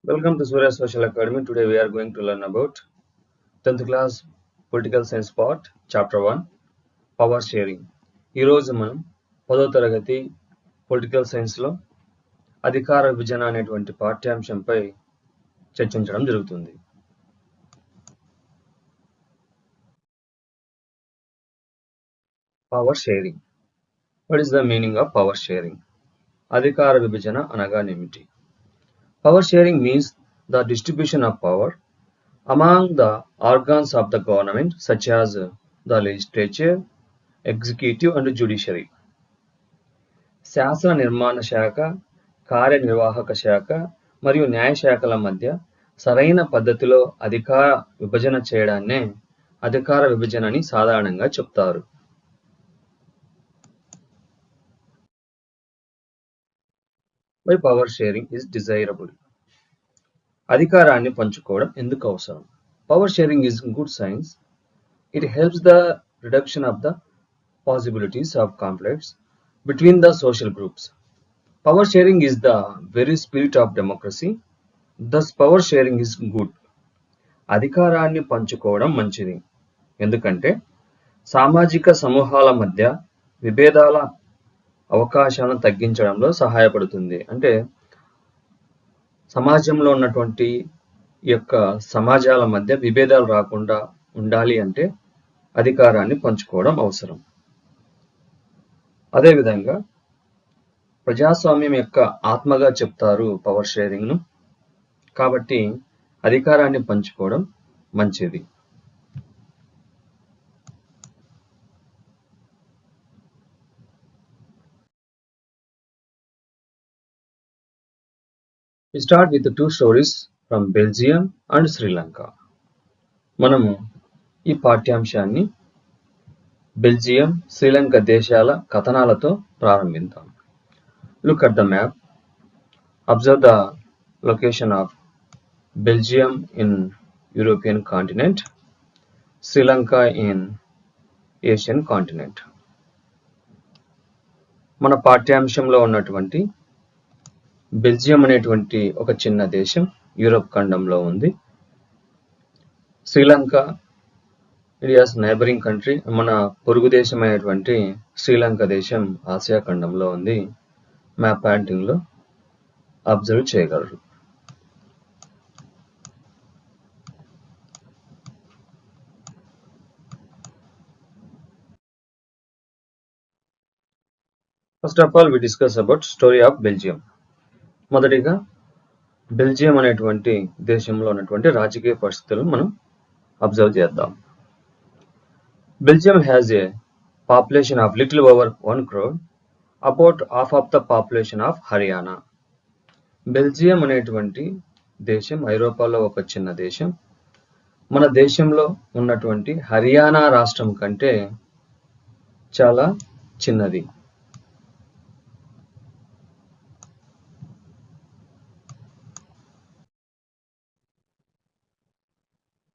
Welcome to Surya Social Academy. Today we are going to learn about 10th class Political Science part, Chapter 1, Power Sharing. ఈ రోజు మనం 10వ తరగతి political సైన్స్లో అధికార విభజన అనేటువంటి పాఠ్యాంశంపై చర్చించడం జరుగుతుంది. Power sharing. What is the meaning of power sharing? అధికార విభజన అనగానేమిటి? Power sharing means the distribution of power among the organs of the government such as the legislature, executive and judiciary. శాసన నిర్మాణ శాఖ, కార్యనిర్వాహక శాఖ మరియు న్యాయ శాఖల మధ్య సరైన పద్ధతిలో అధికార విభజన చేయడాన్నే అధికార విభజన అని సాధారణంగా చెప్తారు. Why power sharing is desirable? అధికారాన్ని పంచుకోవడం ఎందుకు అవసరం? Power sharing is good science. It helps the reduction of the possibilities of conflicts between the social groups. Power sharing is the very spirit of democracy. Thus power sharing is good. అధికారాన్ని పంచుకోవడం మంచిది. ఎందుకంటే సామాజిక సమూహాల మధ్య విభేదాల అవకాశాలను తగ్గించడంలో సహాయపడుతుంది. అంటే సమాజంలో ఉన్నటువంటి యొక్క సమాజాల మధ్య విభేదాలు రాకుండా ఉండాలి అంటే అధికారాన్ని పంచుకోవడం అవసరం. అదేవిధంగా ప్రజాస్వామ్యం యొక్క ఆత్మగా చెప్తారు పవర్ షేరింగ్ ను. కాబట్టి అధికారాన్ని పంచుకోవడం మంచిది. We start with the two stories from Belgium and Sri Lanka. మనము ఈ పాఠ్యాంశాన్ని బెల్జియం, శ్రీలంక దేశాల కథనాలతో ప్రారంభిద్దాం. Look at the map. Observe the location of Belgium in European continent, Sri Lanka in Asian continent. మన పాఠ్యాంశంలో ఉన్నటువంటి బెల్జియం అనేటువంటి ఒక చిన్న దేశం యూరోప్ ఖండంలో ఉంది. శ్రీలంక ఇండియాస్ నైబరింగ్ కంట్రీ, మన పొరుగు దేశమైనటువంటి శ్రీలంక దేశం ఆసియా ఖండంలో ఉంది. మ్యాప్ ప్యాయింటింగ్ లో అబ్జర్వ్ చేయగలరు. First of all we discuss about story of Belgium. మొదటిగా బెల్జియం అనేటువంటి దేశంలో ఉన్నటువంటి రాజకీయ పరిస్థితులను మనం అబ్జర్వ్ చేద్దాం. Belgium has a population of little over 1 crore, about half of the population of Haryana. Belgium అనేటువంటి దేశం ఐరోపాలో ఒక చిన్న దేశం. మన దేశంలో ఉన్నటువంటి హర్యానా రాష్ట్రం కంటే చాలా చిన్నది.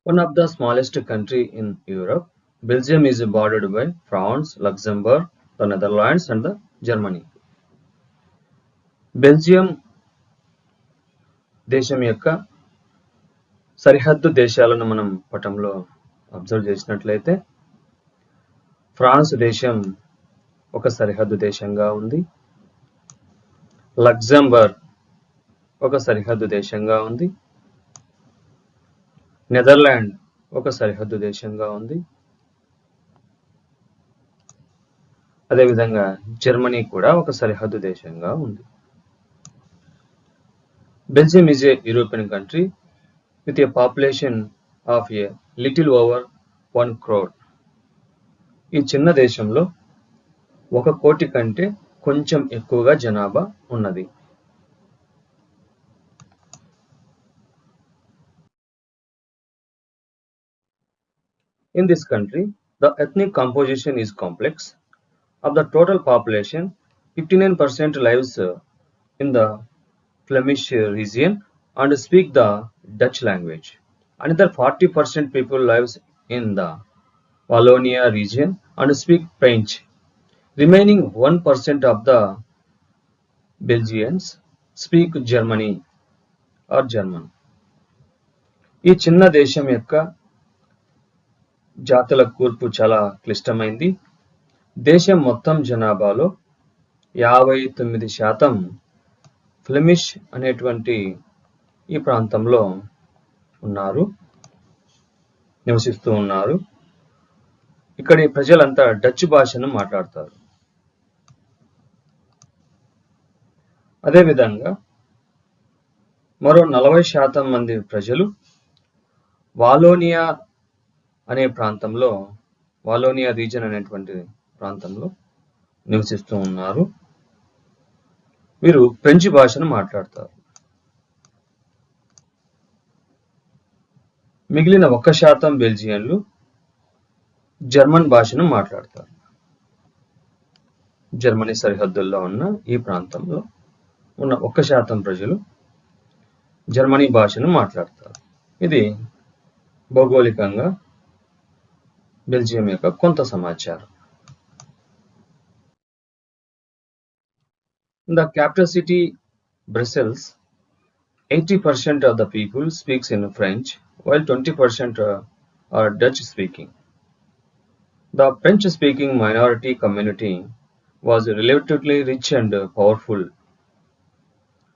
One of the smallest country in Europe, Belgium is bordered by France, Luxembourg, the Netherlands and the Germany. Belgium దేశం యొక్క సరిహద్దు దేశాలను మనం పటంలో అబ్జర్వ్ చేసినట్లయితే ఫ్రాన్స్ దేశం ఒక సరిహద్దు దేశంగా ఉంది. లక్సెంబర్గ్ ఒక సరిహద్దు దేశంగా ఉంది. నెదర్లాండ్ ఒక సరిహద్దు దేశంగా ఉంది. అదేవిధంగా జర్మనీ కూడా ఒక సరిహద్దు దేశంగా ఉంది. Belgium is a European country with a population of a little over 1 crore. ఈ చిన్న దేశంలో 1 కోటి కంటే కొంచెం ఎక్కువగా జనాభా ఉన్నది. In this country, the ethnic composition is complex. Of the total population, 59% lives in the Flemish region and speak the Dutch language. Another 40% people lives in the Wallonia region and speak French. Remaining 1% of the Belgians speak Germany or German. ఈ చిన్న దేశం యొక్క జాతుల కూర్పు చాలా క్లిష్టమైంది. దేశం మొత్తం జనాభాలో 59% ఫ్లెమిష్ అనేటువంటి ఈ ప్రాంతంలో నివసిస్తూ ఉన్నారు. ఇక్కడి ప్రజలంతా డచ్ భాషను మాట్లాడతారు. అదేవిధంగా మరో 40% మంది ప్రజలు వాలోనియా అనే ప్రాంతంలో, వాలోనియా రీజన్ అనేటువంటి ప్రాంతంలో నివసిస్తూ ఉన్నారు. వీరు ఫ్రెంచ్ భాషను మాట్లాడతారు. మిగిలిన 1% బెల్జియన్లు జర్మన్ భాషను మాట్లాడతారు. జర్మనీ సరిహద్దుల్లో ఉన్న ఈ ప్రాంతంలో ఉన్న 1% ప్రజలు జర్మనీ భాషను మాట్లాడతారు. ఇది భౌగోళికంగా బెల్జియం యొక్క కొంత సమాచారం. In the capital city Brussels, 80% of the people speaks in French, while 20% are Dutch speaking. The French speaking minority community was relatively rich and powerful.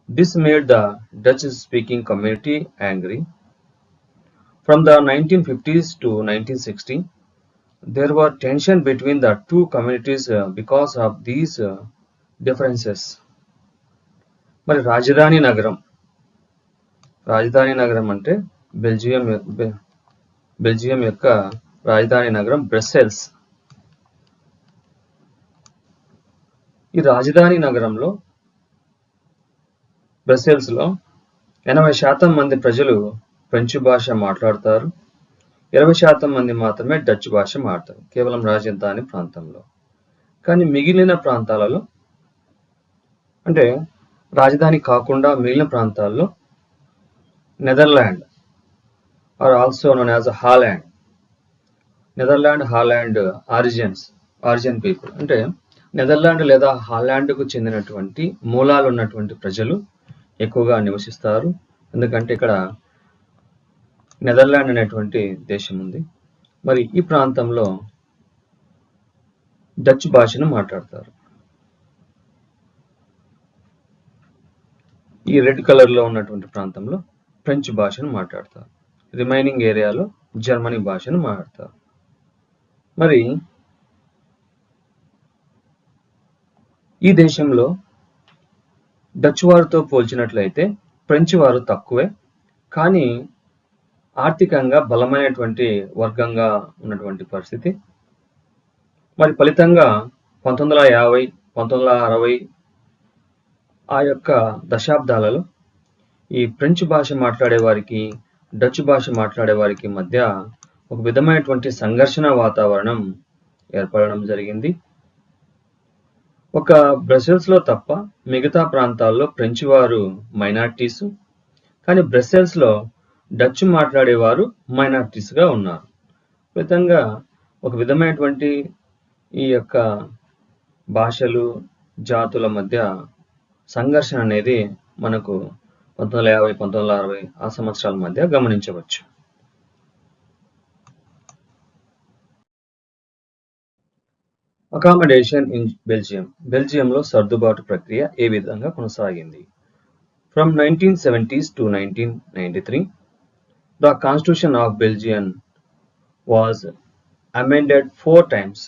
This made the Dutch speaking community angry. From the 1950s to 1960, there were tension between the two communities because of these differences. మరి రాజధాని నగరం అంటే Belgium యొక్క రాజధాని నగరం Brussels. ఈ రాజధాని నగరంలో బ్రస్సెల్స్లో 80% మంది ప్రజలు ఫ్రెంచ్ భాష మాట్లాడతారు. 20% మంది మాత్రమే డచ్ భాష మాట్లాడతారు, కేవలం రాజధాని ప్రాంతంలో. కానీ మిగిలిన ప్రాంతాలలో, అంటే రాజధాని కాకుండా మిగిలిన ప్రాంతాల్లో Netherland or also known as Holland, Holland origin people, అంటే నెదర్లాండ్ లేదా హాలాండ్కు చెందినటువంటి మూలాలు ఉన్నటువంటి ప్రజలు ఎక్కువగా నివసిస్తారు. ఎందుకంటే ఇక్కడ నెదర్లాండ్ అనేటువంటి దేశం ఉంది. మరి ఈ ప్రాంతంలో డచ్ భాషను మాట్లాడతారు. ఈ రెడ్ కలర్లో ఉన్నటువంటి ప్రాంతంలో ఫ్రెంచ్ భాషను మాట్లాడతారు. రిమైనింగ్ ఏరియాలో జర్మనీ భాషను మాట్లాడతారు. మరి ఈ దేశంలో డచ్ వారితో పోల్చినట్లయితే ఫ్రెంచ్ వారు తక్కువే, కానీ ఆర్థికంగా బలమైనటువంటి వర్గంగా ఉన్నటువంటి పరిస్థితి. మరి ఫలితంగా 1950, 1960 ఆ యొక్క దశాబ్దాలలో ఈ ఫ్రెంచ్ భాష మాట్లాడే వారికి, డచ్ భాష మాట్లాడే వారికి మధ్య ఒక విధమైనటువంటి సంఘర్షణ వాతావరణం ఏర్పడడం జరిగింది. ఒక బ్రసెల్స్లో తప్ప మిగతా ప్రాంతాల్లో ఫ్రెంచ్ వారు మైనారిటీస్, కానీ బ్రసెల్స్లో డచ్ మాట్లాడేవారు మైనారిటీస్గా ఉన్నారు. ఫలితంగా ఒక విధమైనటువంటి ఈ యొక్క భాషలు, జాతుల మధ్య సంఘర్షణ అనేది మనకు 1950, 1960 ఆ సంవత్సరాల మధ్య గమనించవచ్చు. Accommodation in Belgium. బెల్జియంలో సర్దుబాటు ప్రక్రియ ఏ విధంగా కొనసాగింది? From 1970s to 1993, the Constitution of Belgium was amended 4 times.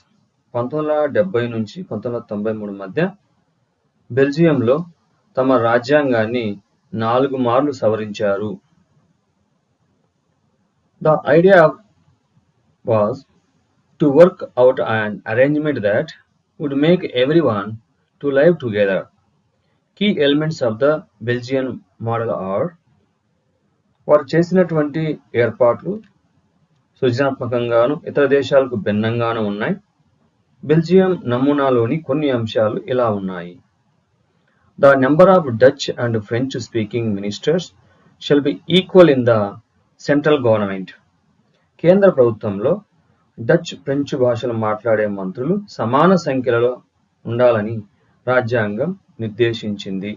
1970 నుంచి 1993 మధ్య బెల్జియంలో తమ రాజ్యాంగాన్ని 4 మార్లు సవరించారు. The idea was to work out an arrangement that would make everyone to live together. Key elements of the Belgian model are: వారు చేసినటువంటి ఏర్పాట్లు సృజనాత్మకంగాను ఇతర దేశాలకు భిన్నంగాను ఉన్నాయి. బెల్జియం నమూనాలోని కొన్ని అంశాలు ఇలా ఉన్నాయి. The number of Dutch and French speaking ministers shall be equal in the central government. కేంద్ర ప్రభుత్వంలో డచ్, ఫ్రెంచ్ భాషలు మాట్లాడే మంత్రులు సమాన సంఖ్యలో ఉండాలని రాజ్యాంగం నిర్దేశించింది.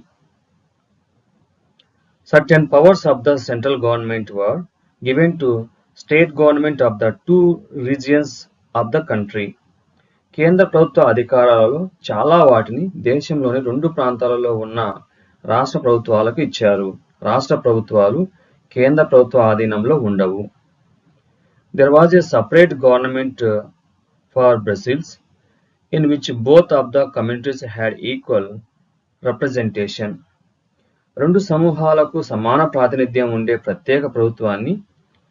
Certain powers of the central government were given to state government of the two regions of the country. కేంద్ర ప్రభుత్వ అధికారాలలో చాలా వాటిని దేశంలోని రెండు ప్రాంతాలలో ఉన్న రాష్ట్ర ప్రభుత్వాలకు ఇచ్చారు. రాష్ట్ర ప్రభుత్వాలు కేంద్ర ప్రభుత్వ ఆధీనంలో ఉండవు. There was a separate government for Brussels in which both of the communities had equal representation. రెండు సమూహాలకు సమాన ప్రాతినిధ్యం ఉండే ప్రత్యేక ప్రభుత్వాన్ని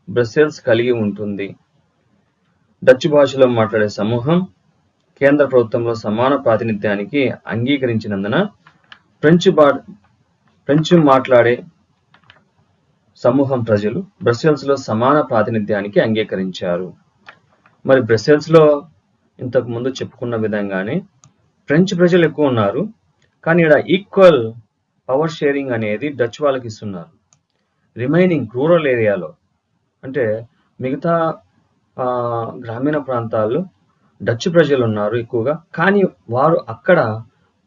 బ్రసెల్స్ కలిగి ఉంటుంది. డచ్ భాషలో మాట్లాడే సమూహం కేంద్ర ప్రభుత్వంలో సమాన ప్రాతినిధ్యానికి అంగీకరించినందున ఫ్రెంచ్ మాట్లాడే సమూహం ప్రజలు బ్రసెల్స్లో సమాన ప్రాతినిధ్యానికి అంగీకరించారు. మరి బ్రసెల్స్లో ఇంతకు ముందు చెప్పుకున్న విధంగానే ఫ్రెంచ్ ప్రజలు ఎక్కువ ఉన్నారు, కానీ ఇక్కడ ఈక్వల్ పవర్ షేరింగ్ అనేది డచ్ వాళ్ళకి ఇస్తున్నారు. రిమైనింగ్ రూరల్ ఏరియాలో అంటే మిగతా గ్రామీణ ప్రాంతాల్లో డచ్ ప్రజలు ఉన్నారు ఎక్కువగా, కానీ వారు అక్కడ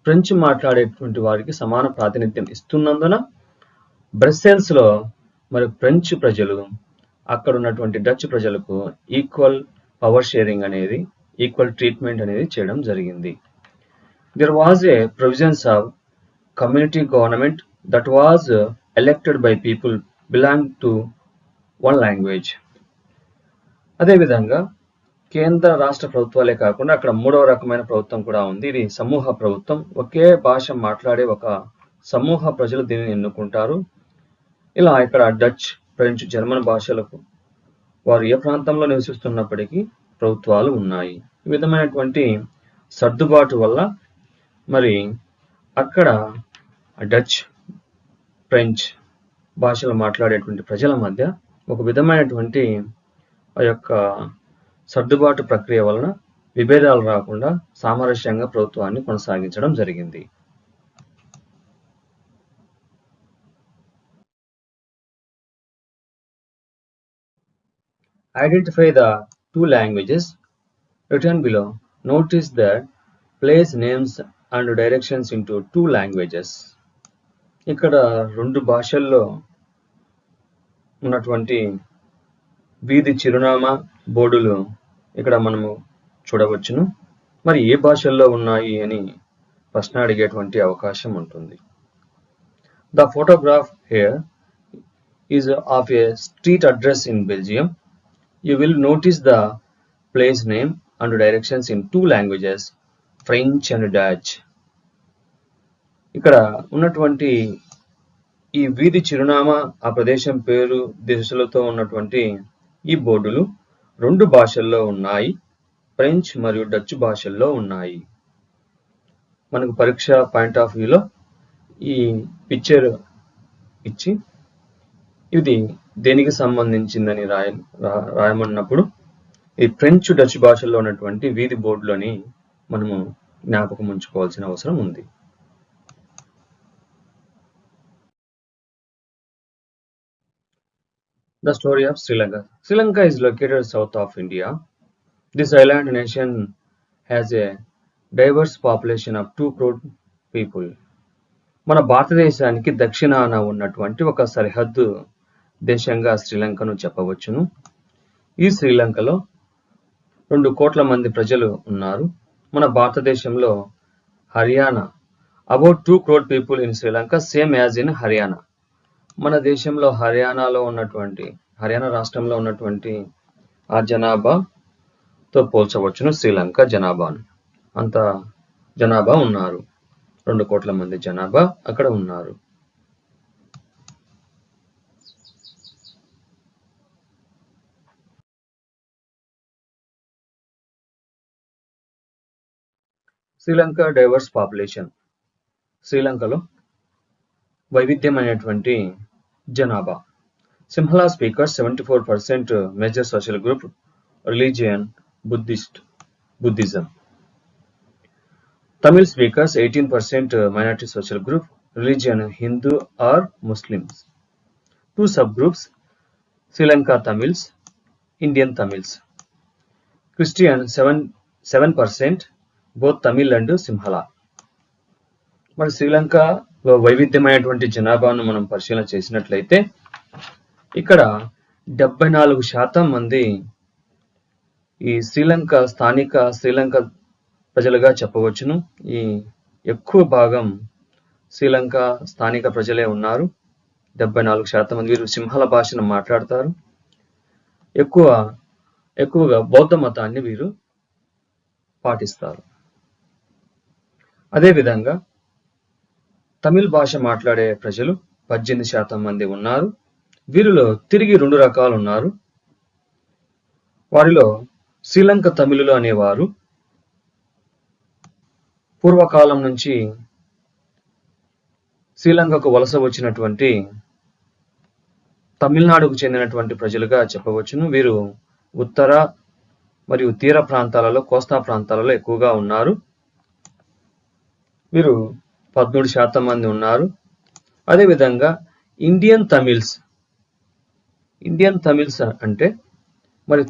ఫ్రెంచ్ మాట్లాడేటువంటి వారికి సమాన ప్రాతినిధ్యం ఇస్తున్నందున బ్రసెల్స్లో మరి ఫ్రెంచ్ ప్రజలు అక్కడ ఉన్నటువంటి డచ్ ప్రజలకు ఈక్వల్ పవర్ షేరింగ్ అనేది, ఈక్వల్ ట్రీట్మెంట్ అనేది చేయడం జరిగింది. There was a provisions of community government that was elected by people belonging to one language. అదేవిధంగా కేంద్ర రాష్ట్ర ప్రభుత్వాలే కాకుండా అక్కడ మూడవ రకమైన ప్రభుత్వం కూడా ఉంది. ఇది సమూహ ప్రభుత్వం. ఒకే భాష మాట్లాడే ఒక సమూహ ప్రజలు దీనిని ఎన్నుకుంటారు. ఇలా ఇక్కడ డచ్, ఫ్రెంచ్, జర్మన్ భాషలకు వారు ఏ ప్రాంతంలో నివసిస్తున్నప్పటికీ ప్రభుత్వాలు ఉన్నాయి. ఈ విధమైనటువంటి సర్దుబాటు వల్ల మరి అక్కడ డచ్, ఫ్రెంచ్ భాషలు మాట్లాడేటువంటి ప్రజల మధ్య ఒక విధమైనటువంటి ఆ యొక్క సర్దుబాటు ప్రక్రియ వలన విభేదాలు రాకుండా సామరస్యంగా ప్రభుత్వాన్ని కొనసాగించడం జరిగింది. Identify the two languages written below. Notice that place names and directions into two languages. ఇక్కడ రెండు భాషల్లో ఉన్నటువంటి వీధి చిరునామా బోర్డులు ఇక్కడ మనము చూడవచ్చును. మరి ఏ భాషల్లో ఉన్నాయి అని ప్రశ్న అడిగేటువంటి అవకాశం ఉంటుంది. The photograph here is of a street address in Belgium. You will notice the place name and directions in two languages, French and Dutch. ఇక్కడ ఉన్నటువంటి ఈ వీధి చిరునామా, ఆ ప్రదేశం పేరు, దిశలతో ఉన్నటువంటి ఈ బోర్డులు రెండు భాషల్లో ఉన్నాయి, ఫ్రెంచ్ మరియు డచ్ భాషల్లో ఉన్నాయి. మనకు పరీక్ష పాయింట్ ఆఫ్ వ్యూలో ఈ పిక్చర్ ఇచ్చి ఇది దేనికి సంబంధించిందని రాయమన్నప్పుడు ఈ ఫ్రెంచ్, డచ్ భాషల్లో ఉన్నటువంటి వీధి బోర్డులని మనము జ్ఞాపకం ఉంచుకోవాల్సిన అవసరం ఉంది. The story of Sri Lanka. Sri Lanka is located south of India. This island nation has a diverse population of 2 crore people. మన భారతదేశానికి దక్షిణాన ఉన్నటువంటి ఒక సరిహద్దు దేశంగా శ్రీలంకను చెప్పవచ్చును. ఈ శ్రీలంకలో 2 కోట్ల మంది ప్రజలు ఉన్నారు. మన భారతదేశంలో Haryana, about 2 crore people in Sri Lanka, same as in Haryana. మన దేశంలో హర్యానా రాష్ట్రంలో ఉన్నటువంటి ఆ జనాభాతో పోల్చవచ్చును శ్రీలంక జనాభాను. అంత జనాభా ఉన్నారు, 2 కోట్ల మంది జనాభా అక్కడ ఉన్నారు. Sri Lanka diverse population. శ్రీలంకలో వైవిధ్యమైనటువంటి జనాభా. Sinhala speakers 74% major social group religion Buddhism. Tamil speakers 18% minority social group religion Hindu or Muslims. 2 subgroups Sri Lanka Tamils, Indian Tamils. Christian 7% both Tamil and Sinhala. మరి శ్రీలంక వైవిధ్యమైనటువంటి జనాభాను మనం పరిశీలన చేసినట్లయితే ఇక్కడ 74% మంది ఈ స్థానిక శ్రీలంక ప్రజలుగా చెప్పవచ్చును. ఈ ఎక్కువ భాగం శ్రీలంక స్థానిక ప్రజలే ఉన్నారు. 74% మంది వీరు సింహళ భాషను మాట్లాడతారు. ఎక్కువగా బౌద్ధ మతాన్ని వీరు పాటిస్తారు. అదేవిధంగా తమిళ్ భాష మాట్లాడే ప్రజలు 18% మంది ఉన్నారు. వీరిలో తిరిగి 2 రకాలు ఉన్నారు. వారిలో శ్రీలంక తమిళులు అనేవారు పూర్వకాలం నుంచి శ్రీలంకకు వలస వచ్చినటువంటి తమిళనాడుకు చెందినటువంటి ప్రజలుగా చెప్పవచ్చును. వీరు ఉత్తర మరియు తీర ప్రాంతాలలో, కోస్తా ప్రాంతాలలో ఎక్కువగా ఉన్నారు. వీరు 13% మంది ఉన్నారు. అదేవిధంగా ఇండియన్ తమిళ్స్ అంటే మరి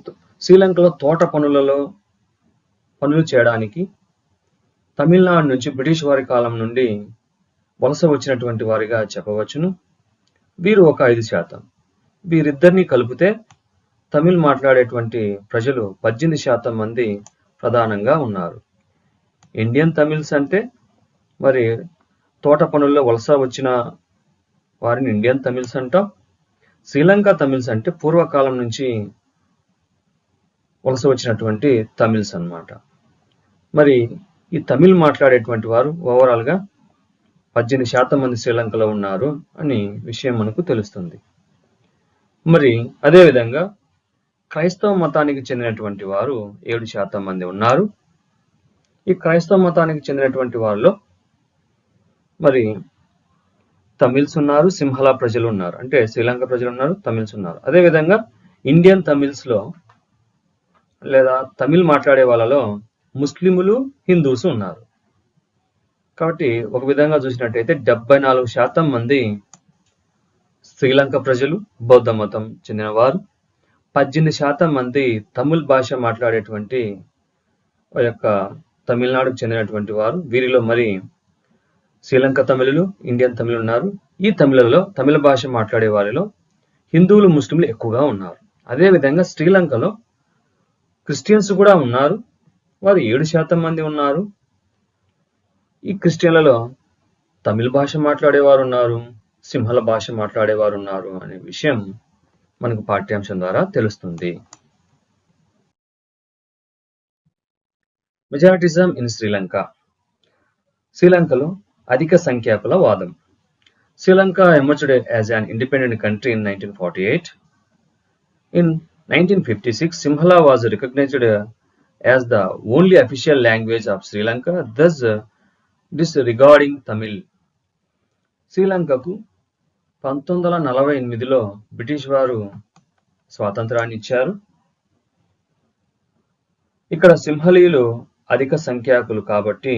శ్రీలంకలో తోట పనులు చేయడానికి తమిళనాడు నుంచి బ్రిటిష్ వారి కాలం నుండి వలస వచ్చినటువంటి వారిగా చెప్పవచ్చును. వీరు ఒక 5%. వీరిద్దరిని కలిపితే తమిళ్ మాట్లాడేటువంటి ప్రజలు 18% మంది ప్రధానంగా ఉన్నారు. ఇండియన్ తమిళ్స్ అంటే మరి తోట పనుల్లో వలస వచ్చిన వారిని ఇండియన్ తమిళ్స్ అంటాం. శ్రీలంక తమిళ్స్ అంటే పూర్వకాలం నుంచి వలస వచ్చినటువంటి తమిళ్స్ అన్నమాట. మరి ఈ తమిళ్ మాట్లాడేటువంటి వారు ఓవరాల్ గా 18% మంది శ్రీలంకలో ఉన్నారు అని విషయం మనకు తెలుస్తుంది. మరి అదేవిధంగా క్రైస్తవ మతానికి చెందినటువంటి వారు 7% మంది ఉన్నారు. ఈ క్రైస్తవ మతానికి చెందినటువంటి వారిలో మరి తమిళ్స్ ఉన్నారు, సింహళ ప్రజలు ఉన్నారు. అంటే శ్రీలంక ప్రజలు ఉన్నారు, తమిళ్స్ ఉన్నారు. అదేవిధంగా ఇండియన్ తమిళ్స్ లో లేదా తమిళ్ మాట్లాడే వాళ్ళలో ముస్లిములు, హిందూస్ ఉన్నారు. కాబట్టి ఒక విధంగా చూసినట్టయితే 74% మంది శ్రీలంక ప్రజలు బౌద్ధ మతం చెందినవారు, 18% మంది తమిళ్ భాష మాట్లాడేటువంటి యొక్క తమిళనాడుకు చెందినటువంటి వారు. వీరిలో మరి శ్రీలంక తమిళులు, ఇండియన్ తమిళులు ఉన్నారు. ఈ తమిళ భాష మాట్లాడే వారిలో హిందువులు, ముస్లింలు ఎక్కువగా ఉన్నారు. అదేవిధంగా శ్రీలంకలో క్రిస్టియన్స్ కూడా ఉన్నారు. వారు 7% మంది ఉన్నారు. ఈ క్రిస్టియన్లలో తమిళ భాష మాట్లాడేవారు ఉన్నారు, సింహళ భాష మాట్లాడేవారు ఉన్నారు అనే విషయం మనకు పాఠ్యాంశం ద్వారా తెలుస్తుంది. మెజారిటిజం ఇన్ శ్రీలంక. శ్రీలంకలో అధిక సంఖ్యాకుల వాదం. Sri Lanka emerged as an independent country in 1948. In 1956, Sinhala was recognized as the only official language of Sri Lanka, thus disregarding Tamil. శ్రీలంకకు 1948లో బ్రిటిష్ వారు స్వాతంత్రాన్ని ఇచ్చారు. ఇక్కడ సింహళీయులు అధిక సంఖ్యాకులు కాబట్టి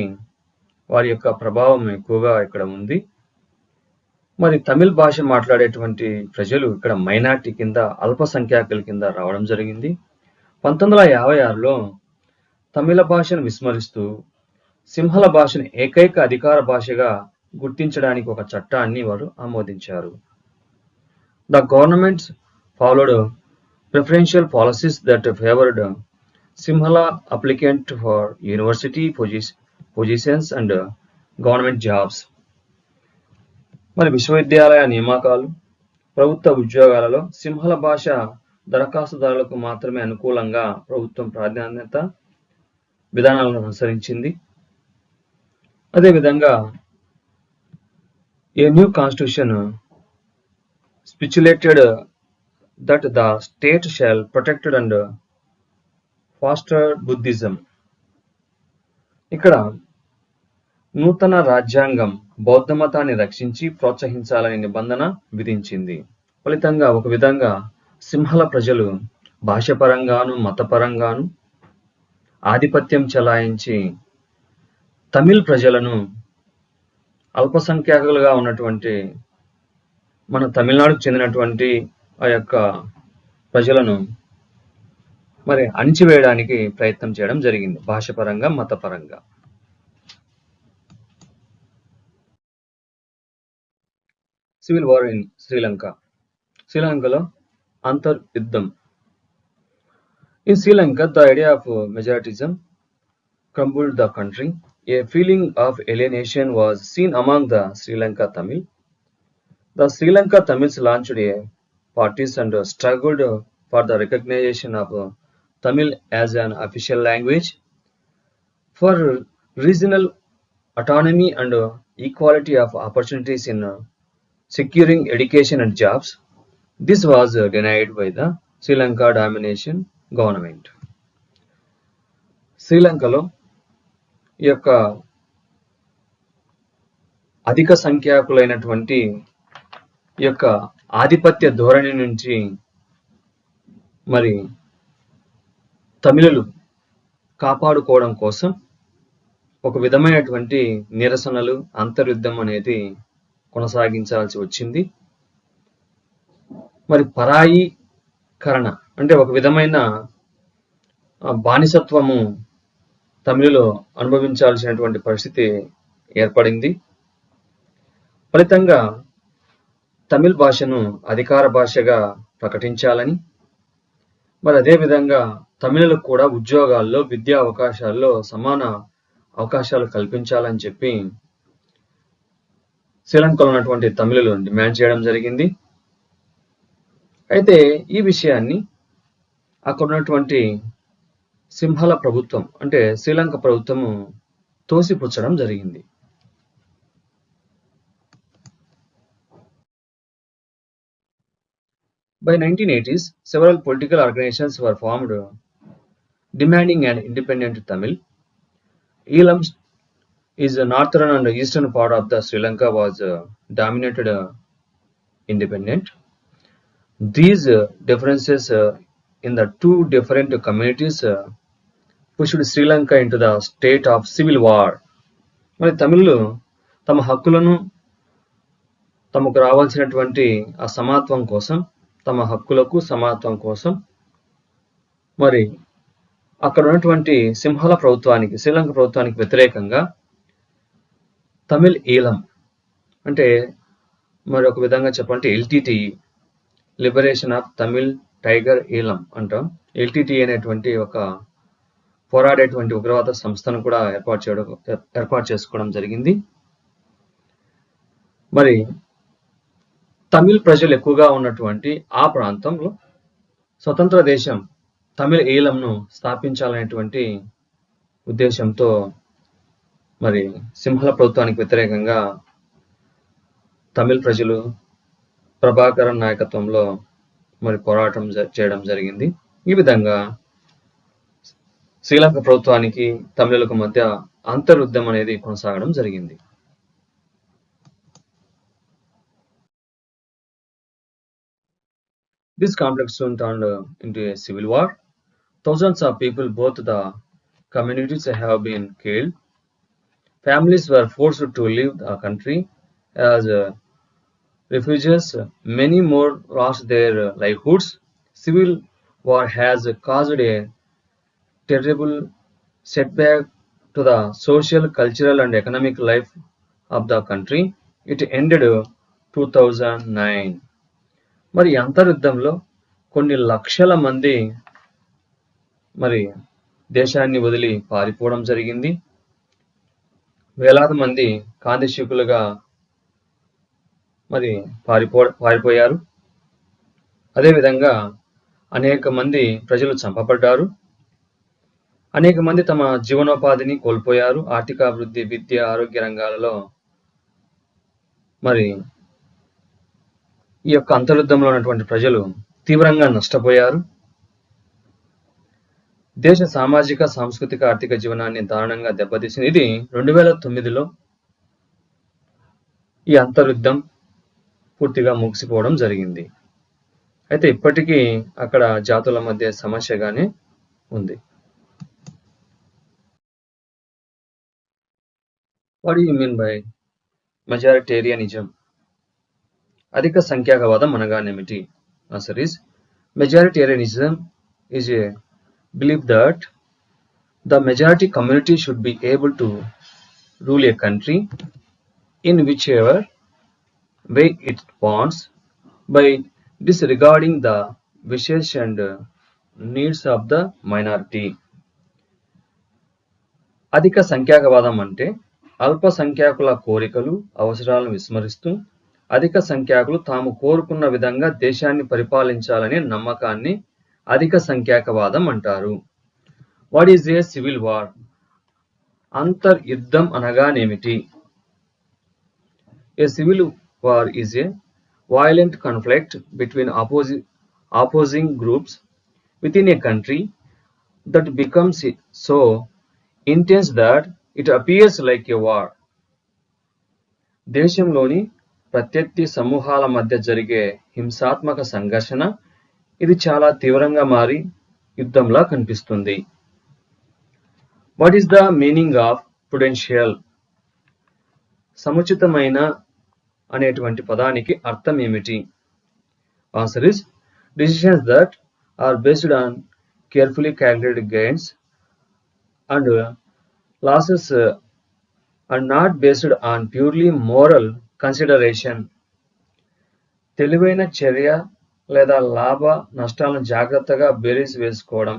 వారి యొక్క ప్రభావం ఎక్కువగా ఇక్కడ ఉంది. మరి తమిళ్ భాష మాట్లాడేటువంటి ప్రజలు ఇక్కడ మైనార్టీ కింద, అల్పసంఖ్యాకుల కింద రావడం జరిగింది. 1956లో తమిళ భాషను విస్మరిస్తూ సింహళ భాషను ఏకైక అధికార భాషగా గుర్తించడానికి ఒక చట్టాన్ని వారు ఆమోదించారు. The government followed preferential policies that favored Sinhala applicants for university positions and government jobs. మరి విశ్వవిద్యాలయ నియామకాలు, ప్రభుత్వ ఉద్యోగాలలో సింహళ భాష దరఖాస్తుదారులకు మాత్రమే అనుకూలంగా ప్రభుత్వం ప్రాధాన్యత విధానాలను అనుసరించింది. అదేవిధంగా a new constitution stipulated that the state shall protect and foster Buddhism. ఇక్కడ నూతన రాజ్యాంగం బౌద్ధ మతాన్ని రక్షించి ప్రోత్సహించాలని నిబంధన విధించింది. ఫలితంగా ఒక విధంగా సింహళ ప్రజలు భాషపరంగాను, మతపరంగాను ఆధిపత్యం చెలాయించి తమిళ్ ప్రజలను, అల్పసంఖ్యాకులుగా ఉన్నటువంటి మన తమిళనాడుకు చెందినటువంటి ఆ యొక్క ప్రజలను మరి అణిచివేయడానికి ప్రయత్నం చేయడం జరిగింది, భాషపరంగా, మతపరంగా. Civil war in Sri Lanka. శ్రీలంకలో అంతర్యుద్ధం. In Sri Lanka, the idea of majoritism crumbled the country. A feeling of alienation was seen among the Sri Lanka Tamil. The Sri Lanka Tamils launched a parties and struggled for the recognition of Tamil as an official language, for regional autonomy and equality of opportunities in securing education and jobs. This was denied by the Sri Lanka domination government. శ్రీలంకలో ఈ యొక్క అధిక సంఖ్యాకులైనటువంటి ఈ యొక్క ఆధిపత్య ధోరణి నుంచి మరి తమిళులు కాపాడుకోవడం కోసం ఒక విధమైనటువంటి నిరసనలు అంతర్యుద్ధం అనేది కొనసాగించాల్సి వచ్చింది. మరి పరాయీకరణ అంటే ఒక విధమైన బానిసత్వము తమిళులు అనుభవించాల్సినటువంటి పరిస్థితి ఏర్పడింది. ఫలితంగా తమిళ్ భాషను అధికార భాషగా ప్రకటించాలని, మరి అదేవిధంగా తమిళులకు కూడా ఉద్యోగాల్లో విద్యా అవకాశాల్లో సమాన అవకాశాలు కల్పించాలని చెప్పి శ్రీలంకలో ఉన్నటువంటి తమిళులు డిమాండ్ చేయడం జరిగింది. అయితే ఈ విషయాన్ని అక్కడ ఉన్నటువంటి సింహళ ప్రభుత్వం అంటే శ్రీలంక ప్రభుత్వము తోసిపుచ్చడం జరిగింది. By 1980s, several political organizations were formed demanding an independent Tamil. Elam is the northern and eastern part of the Sri Lanka was dominated independent. These differences in the two different communities pushed Sri Lanka into the state of civil war. మరి తమిళులు తమ హక్కులను తమకు రావాల్సినటువంటి ఆ సమానత్వం కోసం, తమ హక్కులకు సమానత్వం కోసం మరి అక్కడ ఉన్నటువంటి సింహళ ప్రభుత్వానికి, శ్రీలంక ప్రభుత్వానికి వ్యతిరేకంగా తమిళ్ ఈలం అంటే మరి ఒక విధంగా చెప్పాలంటే LTTE, liberation of Tamil tiger Eelam అంటాం. ఎల్టీటీఈ అనేటువంటి ఒక పోరాడేటువంటి ఉగ్రవాద సంస్థను కూడా ఏర్పాటు చేసుకోవడం జరిగింది. మరి తమిళ్ ప్రజలు ఎక్కువగా ఉన్నటువంటి ఆ ప్రాంతంలో స్వతంత్ర దేశం తమిళ్ ఈలంను స్థాపించాలనేటువంటి ఉద్దేశంతో మరి సింహళ ప్రభుత్వానికి వ్యతిరేకంగా తమిళ్ ప్రజలు ప్రభాకరన్ నాయకత్వంలో మరి పోరాటం చేయడం జరిగింది. ఈ విధంగా శ్రీలంక ప్రభుత్వానికి తమిళులకు మధ్య అంతర్యుద్ధం అనేది కొనసాగడం జరిగింది. This conflict soon turned into a civil war. Thousands of people, both the communities have been killed. Families were forced to leave the country as refugees. Many more lost their livelihoods. Civil war has caused a terrible setback to the social, cultural and economic life of the country. It ended 2009. మరి అంతర్యుద్ధంలో కొన్ని లక్షల మంది మరి దేశాన్ని వదిలి పారిపోవడం జరిగింది. వేలాది మంది కాందిశీకులుగా మరి పారిపోయారు. అదేవిధంగా అనేక మంది ప్రజలు చంపబడ్డారు. అనేక మంది తమ జీవనోపాధిని కోల్పోయారు. ఆర్థికాభివృద్ధి, విద్య, ఆరోగ్య రంగాలలో మరి ఈ యొక్క అంతర్యుద్ధంలో ఉన్నటువంటి ప్రజలు తీవ్రంగా నష్టపోయారు. దేశ సామాజిక, సాంస్కృతిక, ఆర్థిక జీవనాన్ని దారుణంగా దెబ్బతీసింది. ఇది 2009లో ఈ అంతర్యుద్ధం పూర్తిగా ముగిసిపోవడం జరిగింది. అయితే ఇప్పటికీ అక్కడ జాతుల మధ్య సమస్యగానే ఉంది. What do you mean by majoritarianism? అధిక సంఖ్యాకవాదం అనగానేమిటి? Answer is majoritarianism is a belief that the majority community should be able to rule a country in whichever way it wants by disregarding the wishes and needs of the minority. అధిక సంఖ్యాకవాదం అంటే అల్పసంఖ్యాకుల కోరికలు, అవసరాలను విస్మరిస్తూ అధిక సంఖ్యాకులు తాము కోరుకున్న విధంగా దేశాన్ని పరిపాలించాలనే నమ్మకాన్ని అధిక సంఖ్యాకవాదం అంటారు. What is a civil war? అంతర్యుద్ధం అనగానేమిటి? A civil war is a violent conflict between opposing groups within a country that becomes so intense that it appears like a war. దేశంలోని ప్రత్యర్థి సమూహాల మధ్య జరిగే హింసాత్మక సంఘర్షణ ఇది చాలా తీవ్రంగా మారి యుద్ధంలా కనిపిస్తుంది. What is the meaning of Prudential? సముచితమైన అనేటువంటి పదానికి అర్థం ఏమిటి? Answer is decisions that are based on carefully calculated gains and losses and not based on purely moral consideration. తెలివైన చర్య లేదా లాభ నష్టాలను జాగ్రత్తగా బేరీజు వేసుకోవడం.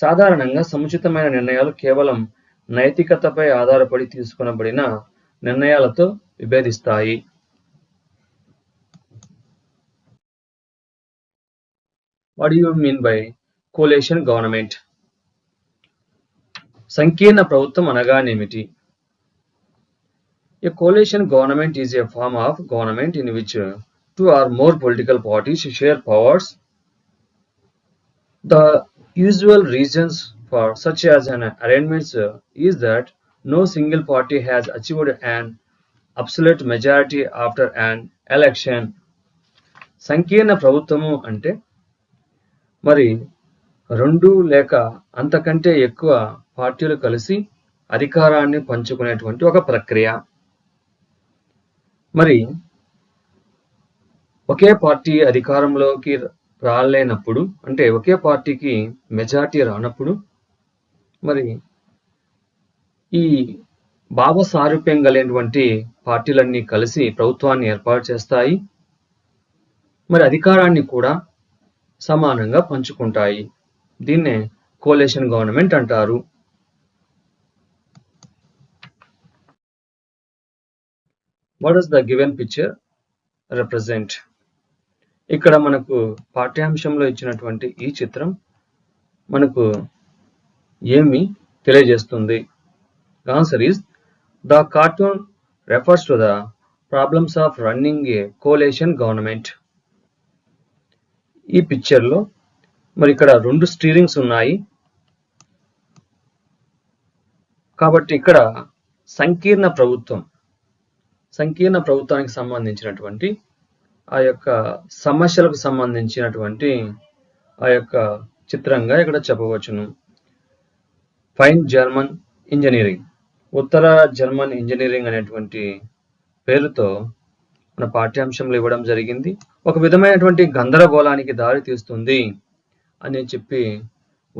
సాధారణంగా సముచితమైన నిర్ణయాలు కేవలం నైతికతపై ఆధారపడి తీసుకొనబడిన నిర్ణయాలతో విభేదిస్తాయి. What do you mean by coalition government? సంకీర్ణ ప్రభుత్వం అనగానేమిటి? A coalition government is a form of government in which two or more political parties share powers. The usual reasons for such as an arrangement is that no single party has achieved an absolute majority after an election. సంకీర్ణ ప్రభుత్వము అంటే మరి రెండు లేక అంతకంటే ఎక్కువ పార్టీలు కలిసి అధికారాన్ని పంచుకునేటువంటి ఒక ప్రక్రియ. మరి ఒకే పార్టీ అధికారంలోకి రాలేనప్పుడు అంటే ఒకే పార్టీకి మెజారిటీ రానప్పుడు మరి ఈ భావ సారూప్యం కలిగినటువంటి పార్టీలన్నీ కలిసి ప్రభుత్వాన్ని ఏర్పాటు చేస్తాయి. మరి అధికారాన్ని కూడా సమానంగా పంచుకుంటాయి. దీన్నే కోalition గవర్నమెంట్ అంటారు. What does the given picture represent? ఇక్కడ మనకు పాఠ్యాంశంలో ఇచ్చినటువంటి ఈ చిత్రం మనకు ఏమి తెలియజేస్తుంది? Answer is the cartoon refers to the problems of running a coalition government. ఈ పిక్చర్ లో మరి ఇక్కడ రెండు స్టీరింగ్స్ ఉన్నాయి కాబట్టి ఇక్కడ సంకీర్ణ ప్రభుత్వానికి సంబంధించినటువంటి ఆ యొక్క సమస్యలకు సంబంధించినటువంటి ఆ యొక్క చిత్రంగా ఇక్కడ చెప్పవచ్చును. ఫైన్ జర్మన్ ఇంజనీరింగ్, ఉత్తర జర్మన్ ఇంజనీరింగ్ అనేటువంటి పేరుతో మన పాఠ్యాంశంలో ఇవ్వడం జరిగింది. ఒక విధమైనటువంటి గందరగోళానికి దారి తీస్తుంది అని చెప్పి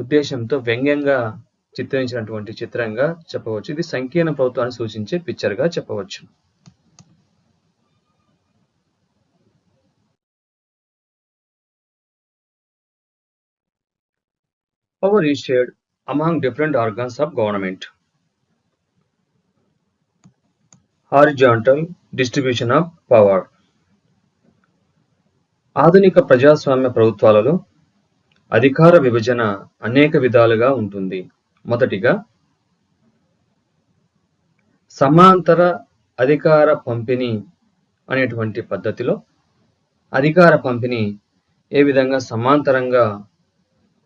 ఉద్దేశంతో వ్యంగ్యంగా చిత్రించినటువంటి చిత్రంగా చెప్పవచ్చు. ఇది సంకీర్ణ ప్రభుత్వాన్ని సూచించే పిక్చర్ గా చెప్పవచ్చు. Power is shared among different organs of government. Horizontal distribution of power. ఆధునిక ప్రజాస్వామ్య ప్రభుత్వాలలో అధికార విభజన అనేక విధాలుగా ఉంటుంది. మొదటిగా సమాంతర అధికార పంపిణీ అనేటువంటి పద్ధతిలో అధికార పంపిణీ ఏ విధంగా సమాంతరంగా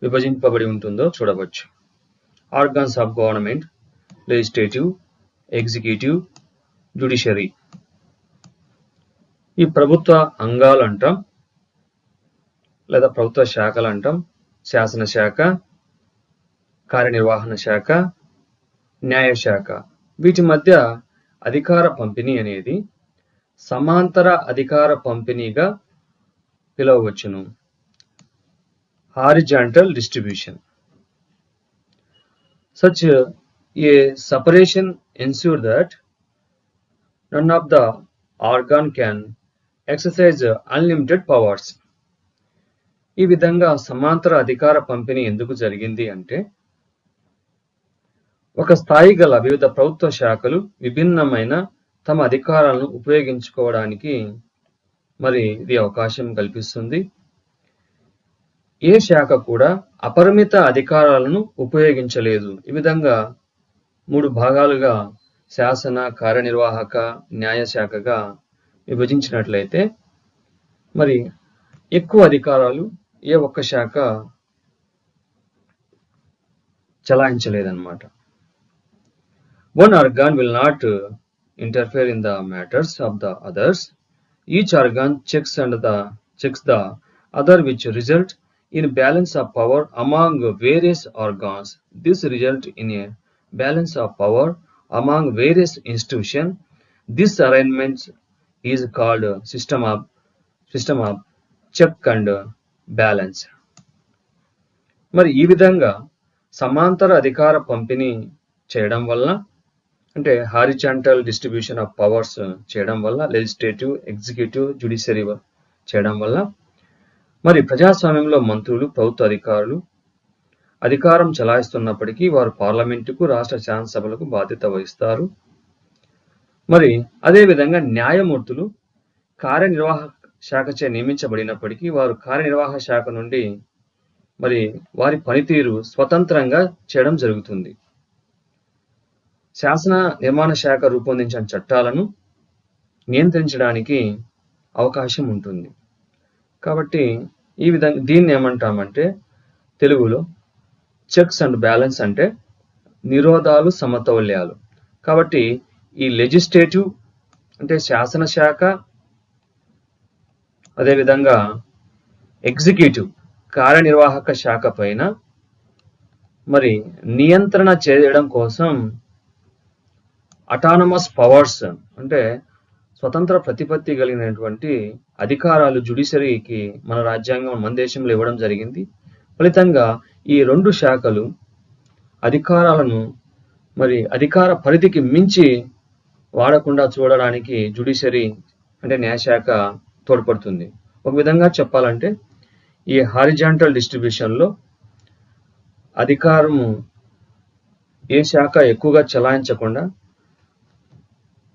విభజింపబడి ఉంటుందో చూడవచ్చు. Organs of government, legislative, executive, judiciary. ఈ ప్రభుత్వ అంగాలు అంటాం లేదా ప్రభుత్వ శాఖలు అంటాం. శాసనశాఖ, కార్యనిర్వహణ శాఖ, న్యాయశాఖ. వీటి మధ్య అధికార పంపిణీ అనేది సమాంతర అధికార పంపిణీగా పిలువవచ్చును. Horizontal distribution. Such a separation ensure that none of the organ can exercise unlimited powers. ఈ విధంగా సమాంతర అధికార పంపిణీ ఎందుకు జరిగింది అంటే ఒక స్థాయి గల వివిధ ప్రభుత్వ శాఖలు విభిన్నమైన తమ అధికారాలను ఉపయోగించుకోవడానికి మరి ఇది అవకాశం కల్పిస్తుంది. ఏ శాఖ కూడా అపరిమిత అధికారాలను ఉపయోగించలేదు. ఈ విధంగా 3 భాగాలుగా శాసన, కార్యనిర్వాహక, న్యాయ శాఖగా విభజించినట్లయితే మరి ఎక్కువ అధికారాలు ఏ ఒక్క శాఖ చలాయించలేదన్నమాట. One organ will not interfere in the matters of the others. Each organ checks the other, which result in balance of power among various organs. This result in a balance of power among various institutions. This arrangement is called system of check and balance. మరి ఈ విధంగా సమాంతర అధికార పంపిణీ చేయడం వల్ల అంటే horizontal distribution of powers చేయడం వల్ల లెజిస్లేటివ్, ఎగ్జిక్యూటివ్, జ్యుడిషియరీ చేయడం వల్ల మరి ప్రజాస్వామ్యంలో మంత్రులు, ప్రభుత్వ అధికారులు అధికారం చలాయిస్తున్నప్పటికీ వారు పార్లమెంటుకు, రాష్ట్ర శాసనసభలకు బాధ్యత వహిస్తారు. మరి అదేవిధంగా న్యాయమూర్తులు కార్యనిర్వాహక శాఖచే నియమించబడినప్పటికీ వారు కార్యనిర్వాహక శాఖ నుండి మరి వారి పనితీరు స్వతంత్రంగా చేయడం జరుగుతుంది. శాసన నిర్మాణ శాఖ రూపొందించిన చట్టాలను నియంత్రించడానికి అవకాశం ఉంటుంది. కాబట్టి ఈ విధంగా దీన్ని ఏమంటామంటే తెలుగులో చెక్స్ అండ్ బ్యాలెన్స్ అంటే నిరోధాలు, సమతౌల్యాలు. కాబట్టి ఈ లెజిస్లేటివ్ అంటే శాసనశాఖ, అదేవిధంగా ఎగ్జిక్యూటివ్ కార్యనిర్వాహక శాఖ పైన మరి నియంత్రణ చేయడం కోసం అటానమస్ పవర్స్ అంటే స్వతంత్ర ప్రతిపత్తి కలిగినటువంటి అధికారాలు జ్యుడిషియరీకి మన రాజ్యాంగం, మన దేశంలో ఇవ్వడం జరిగింది. ఫలితంగా ఈ 2 శాఖలు అధికారాలను మరి అధికార పరిధికి మించి వాడకుండా చూడడానికి జ్యుడిషియరీ అంటే న్యాయశాఖ తోడ్పడుతుంది. ఒక విధంగా చెప్పాలంటే ఈ హారిజాంటల్ డిస్ట్రిబ్యూషన్లో అధికారము ఏ శాఖ ఎక్కువగా చలాయించకుండా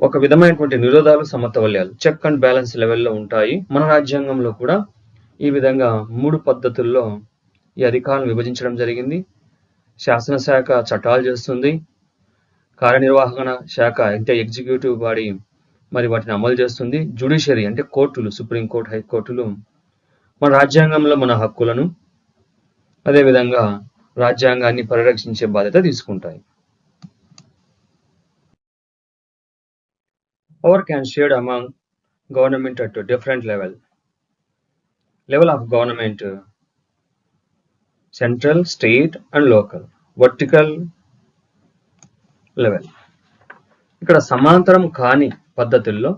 ఒక విధమైనటువంటి నిరోధాలు, సమతౌల్యాలు చెక్ అండ్ బ్యాలెన్స్ లెవెల్లో ఉంటాయి. మన రాజ్యాంగంలో కూడా ఈ విధంగా 3 పద్ధతుల్లో ఈ అధికారాలను విభజించడం జరిగింది. శాసనశాఖ చట్టాలు చేస్తుంది, కార్యనిర్వహణ శాఖ అంటే ఎగ్జిక్యూటివ్ బాడీ మరి వాటిని అమలు చేస్తుంది, జ్యుడిషియరీ అంటే కోర్టులు, సుప్రీంకోర్టు, హైకోర్టులు మన రాజ్యాంగంలో మన హక్కులను అదేవిధంగా రాజ్యాంగాన్ని పరిరక్షించే బాధ్యత తీసుకుంటాయి. Power can shared among government at a different level of government: central, state and local. Vertical level. ఇక్కడ సమాంతరం కాని పద్ధతుల్లో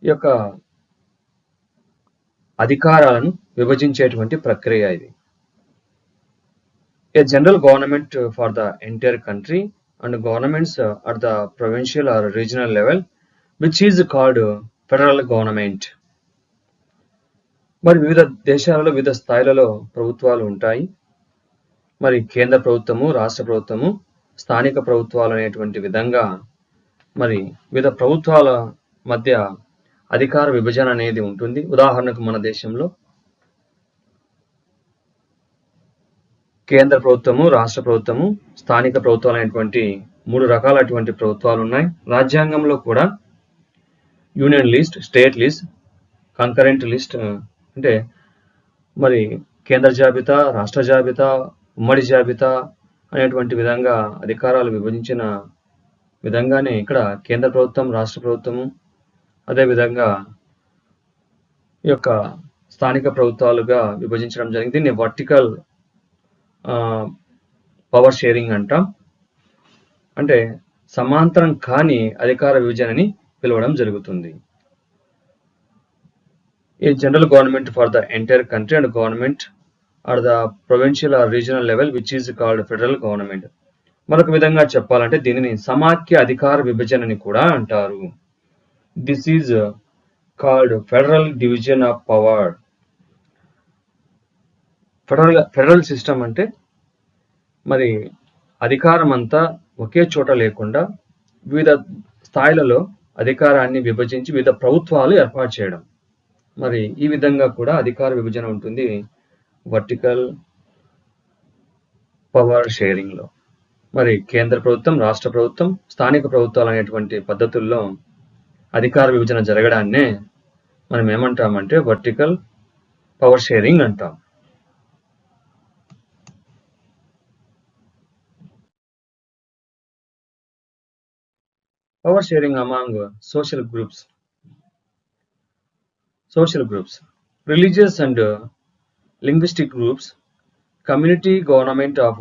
ఈ యొక్క అధికారాలను విభజించేటువంటి ప్రక్రియ ఇది. A general government for the entire country and governments at the provincial or regional level, which is called federal government. మరి వివిధ దేశాలలో వివిధ స్థాయిలలో ప్రభుత్వాలు ఉంటాయి. మరి కేంద్ర ప్రభుత్వము, రాష్ట్ర ప్రభుత్వము, స్థానిక ప్రభుత్వాలు అనేటువంటి విధంగా మరి వివిధ ప్రభుత్వాల మధ్య అధికార విభజన అనేది ఉంటుంది. ఉదాహరణకు మన దేశంలో కేంద్ర ప్రభుత్వము, రాష్ట్ర ప్రభుత్వము, స్థానిక ప్రభుత్వాలు అనేటువంటి 3 రకాలైనటువంటి ప్రభుత్వాలు ఉన్నాయి. రాజ్యాంగంలో కూడా union list, state list, concurrent list అంటే మరి కేంద్ర జాబితా, రాష్ట్ర జాబితా, ఉమ్మడి జాబితా అనేటువంటి విధంగా అధికారాలు విభజించిన విధంగానే ఇక్కడ కేంద్ర ప్రభుత్వం, రాష్ట్ర ప్రభుత్వము అదేవిధంగా ఈ యొక్క స్థానిక ప్రభుత్వాలుగా విభజించడం జరిగింది. దీన్ని వర్టికల్ పవర్ షేరింగ్ అంటాం. అంటే సమాంతరం కాని అధికార విభజనని పిలవడం జరుగుతుంది. A general government for the entire country and government or the provincial or regional level which is called federal government. మరొక విధంగా చెప్పాలంటే దీనిని సమాఖ్య అధికార విభజనని కూడా అంటారు. This is called federal division of power. Federal system అంటే మరి అధికారం అంతా ఒకే చోట లేకుండా వివిధ స్థాయిలలో అధికారాన్ని విభజించి వివిధ ప్రభుత్వాలు ఏర్పాటు చేయడం. మరి ఈ విధంగా కూడా అధికార విభజన ఉంటుంది వర్టికల్ పవర్ షేరింగ్ లో. మరి కేంద్ర ప్రభుత్వం, రాష్ట్ర ప్రభుత్వం, స్థానిక ప్రభుత్వాలు అనేటువంటి పద్ధతుల్లో అధికార విభజన జరగడాన్నే మనం ఏమంటామంటే వర్టికల్ పవర్ షేరింగ్ అంటాం. Power sharing among social groups, religious and linguistic groups. Community government of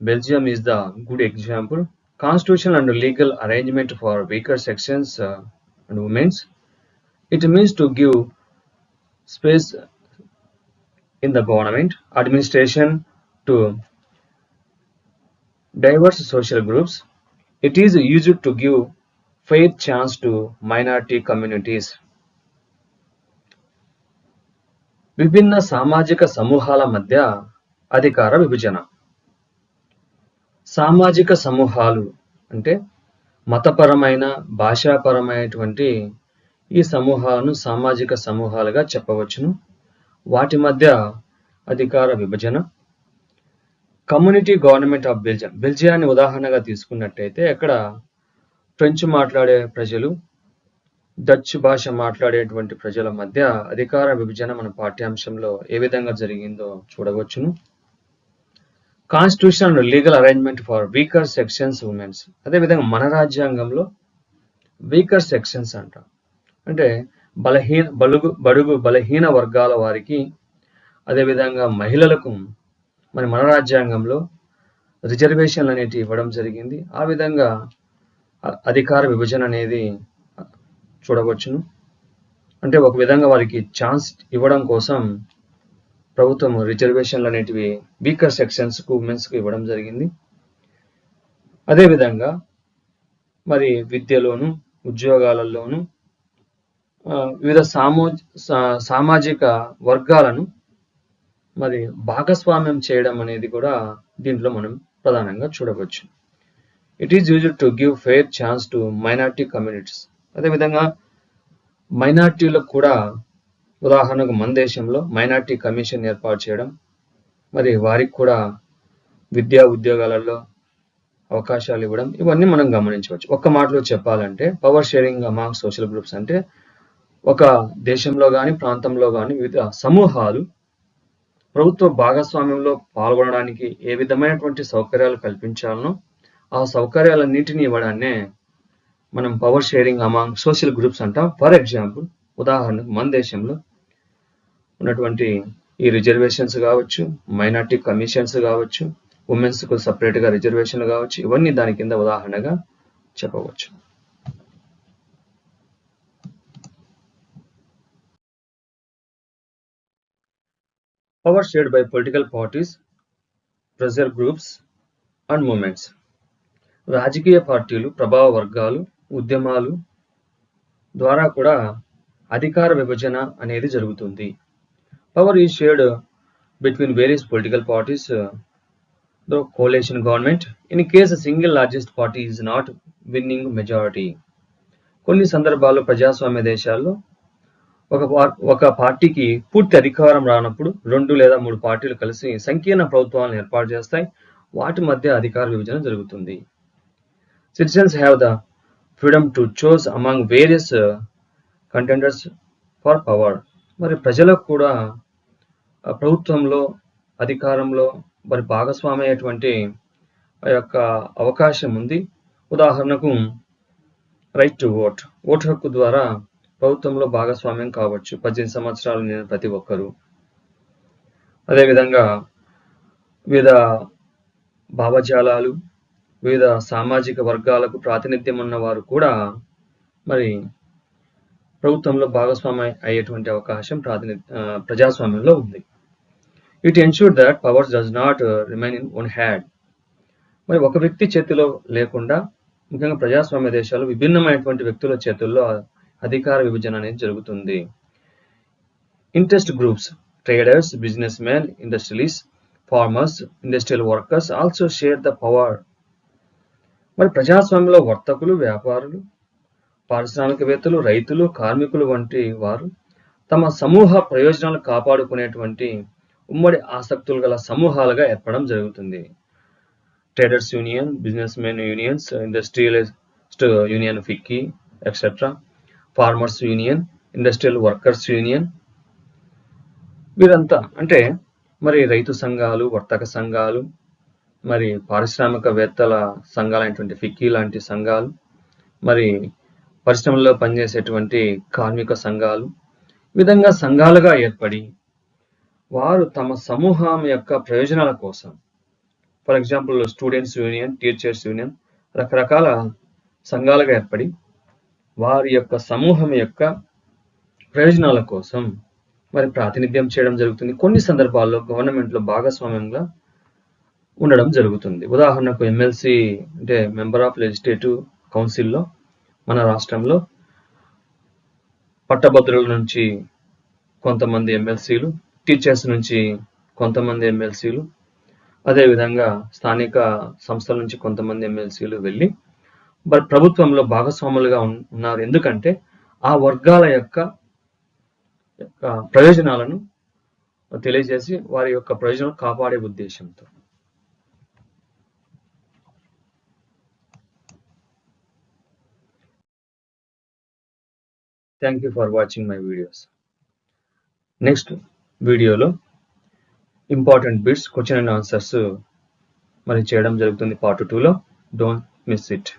Belgium is the good example. Constitutional and legal arrangement for weaker sections and women's. It means to give space in the government administration to diverse social groups. It is used to give fair chance to minority communities. విభిన్న సామాజిక సమూహాల మధ్య అధికార విభజన. సామాజిక సమూహాలు అంటే మతపరమైన, భాషాపరమైనటువంటి ఈ సమూహాలను సామాజిక సమూహాలుగా చెప్పవచ్చును. వాటి మధ్య అధికార విభజన. కమ్యూనిటీ గవర్నమెంట్ ఆఫ్ బెల్జియం, బెల్జియాన్ని ఉదాహరణగా తీసుకున్నట్టయితే అక్కడ ఫ్రెంచ్ మాట్లాడే ప్రజలు, డచ్ భాష మాట్లాడేటువంటి ప్రజల మధ్య అధికార విభజన మన పాఠ్యాంశంలో ఏ విధంగా జరిగిందో చూడవచ్చును. Constitution and legal arrangement for weaker sections women's. అదేవిధంగా మన రాజ్యాంగంలో వీకర్ సెక్షన్స్ అంటాం. అంటే బడుగు బలహీన వర్గాల వారికి, అదేవిధంగా మహిళలకు మన రాజ్యాంగంలో రిజర్వేషన్లు అనేవి ఇవ్వడం జరిగింది. ఆ విధంగా అధికార విభజన అనేది చూడవచ్చును. అంటే ఒక విధంగా వారికి ఛాన్స్ ఇవ్వడం కోసం ప్రభుత్వం రిజర్వేషన్లు అనేటివి వీకర్ సెక్షన్స్ కు, ఉమెన్స్ కు ఇవ్వడం జరిగింది. అదేవిధంగా మరి విద్యలోను, ఉద్యోగాలలోను వివిధ సామాజిక వర్గాలను మరి భాగస్వామ్యం చేయడం అనేది కూడా దీంట్లో మనం ప్రధానంగా చూడవచ్చు. It is used to give fair chance to minority communities. అదేవిధంగా మైనారిటీలకు కూడా, ఉదాహరణకు మన దేశంలో మైనారిటీ కమిషన్ ఏర్పాటు చేయడం, మరి వారికి కూడా విద్యా ఉద్యోగాలలో అవకాశాలు ఇవ్వడం, ఇవన్నీ మనం గమనించవచ్చు. ఒక్క మాటలో చెప్పాలంటే power sharing among social groups అంటే ఒక దేశంలో కానీ ప్రాంతంలో కానీ వివిధ సమూహాలు ప్రభుత్వ భాగస్వామ్యంలో పాల్గొనడానికి ఏ విధమైనటువంటి సౌకర్యాలు కల్పించాలనో ఆ సౌకర్యాలన్నింటినీ ఇవ్వడాన్నే మనం power sharing among social groups అంటాం. ఫర్ ఎగ్జాంపుల్, ఉదాహరణకు మన దేశంలో ఉన్నటువంటి ఈ రిజర్వేషన్స్ కావచ్చు, మైనార్టీ కమిషన్స్ కావచ్చు, ఉమెన్స్ కు సపరేట్ గా రిజర్వేషన్లు కావచ్చు, ఇవన్నీ దాని కింద ఉదాహరణగా చెప్పవచ్చు. Power shared by political parties, pressure groups and movements. రాజకీయ పార్టీలు, ప్రభావ వర్గాలు, ఉద్యమాలు ద్వారా కూడా అధికార విభజన అనేది జరుగుతుంది. Power is shared between various political parties, the coalition government. In case a single largest party is not winning majority. కొన్ని సందర్భాల్లో ప్రజాస్వామ్య దేశాల్లో ఒక పార్టీకి పూర్తి అధికారం రానప్పుడు 2 లేదా 3 పార్టీలు కలిసి సంకీర్ణ ప్రభుత్వాలను ఏర్పాటు చేస్తాయి. వాటి మధ్య అధికార విభజన జరుగుతుంది. Citizens have the freedom to choose among various contenders for power. మరి ప్రజలకు కూడా ప్రభుత్వంలో, అధికారంలో మరి భాగస్వామ్యమైనటువంటి ఆ యొక్క అవకాశం ఉంది. ఉదాహరణకు రైట్ టు ఓట్, ఓటు హక్కు ద్వారా ప్రభుత్వంలో భాగస్వామ్యం కావచ్చు 18 సంవత్సరాలు నిండిన ప్రతి ఒక్కరూ. అదేవిధంగా వివిధ భావజాలాలు, వివిధ సామాజిక వర్గాలకు ప్రాతినిధ్యం ఉన్న వారు కూడా మరి ప్రభుత్వంలో భాగస్వామ్యం అయ్యేటువంటి అవకాశం ప్రజాస్వామ్యంలో ఉంది. It ensure that powers does not remain in one hand. మరి ఒక వ్యక్తి చేతిలో లేకుండా ముఖ్యంగా ప్రజాస్వామ్య దేశాలు విభిన్నమైనటువంటి వ్యక్తుల చేతుల్లో అధికార విభజన అనేది జరుగుతుంది. Interest groups, traders, businessmen, industrialists, farmers, industrial workers also share the power. మరి ప్రజాస్వామ్యంలో వర్తకులు, వ్యాపారులు, పారిశ్రామికవేత్తలు, రైతులు, కార్మికులు వంటి వారు తమ సమూహ ప్రయోజనాలు కాపాడుకునేటువంటి ఉమ్మడి ఆసక్తులు గల సమూహాలుగా ఏర్పడడం జరుగుతుంది. Traders union, business men unions, industrialist union FICCI etcetera, farmers union, industrial workers union, వీరంతా అంటే మరి రైతు సంఘాలు, వర్తక సంఘాలు, మరి పారిశ్రామికవేత్తల సంఘాలైనటువంటి ఫిక్కీ లాంటి సంఘాలు, మరి పరిశ్రమల్లో పనిచేసేటువంటి కార్మిక సంఘాలు, ఈ విధంగా సంఘాలుగా ఏర్పడి వారు తమ సమూహం యొక్క ప్రయోజనాల కోసం, for example students union, teachers union, రకరకాల సంఘాలుగా ఏర్పడి వారి యొక్క సమూహం యొక్క ప్రయోజనాల కోసం మరి ప్రాతినిధ్యం చేయడం జరుగుతుంది. కొన్ని సందర్భాల్లో గవర్నమెంట్లో భాగస్వామ్యంగా ఉండడం జరుగుతుంది. ఉదాహరణకు ఎమ్మెల్సీ అంటే మెంబర్ ఆఫ్ లెజిస్లేటివ్ కౌన్సిల్లో మన రాష్ట్రంలో పట్టభద్రుల నుంచి కొంతమంది ఎమ్మెల్సీలు, టీచర్స్ నుంచి కొంతమంది ఎమ్మెల్సీలు, అదేవిధంగా స్థానిక సంస్థల నుంచి కొంతమంది ఎమ్మెల్సీలు వెళ్ళి ప్రభుత్వంలో భాగస్వాములుగా ఉన్నారు. ఎందుకంటే ఆ వర్గాల యొక్క ప్రయోజనాలను తెలియజేసి వారి యొక్క ప్రయోజనాలు కాపాడే ఉద్దేశంతో. Thank you for watching my videos. Next వీడియోలో important bits, question and answers మరి చేయడం జరుగుతుంది పార్ట్ 2లో. Don't miss it.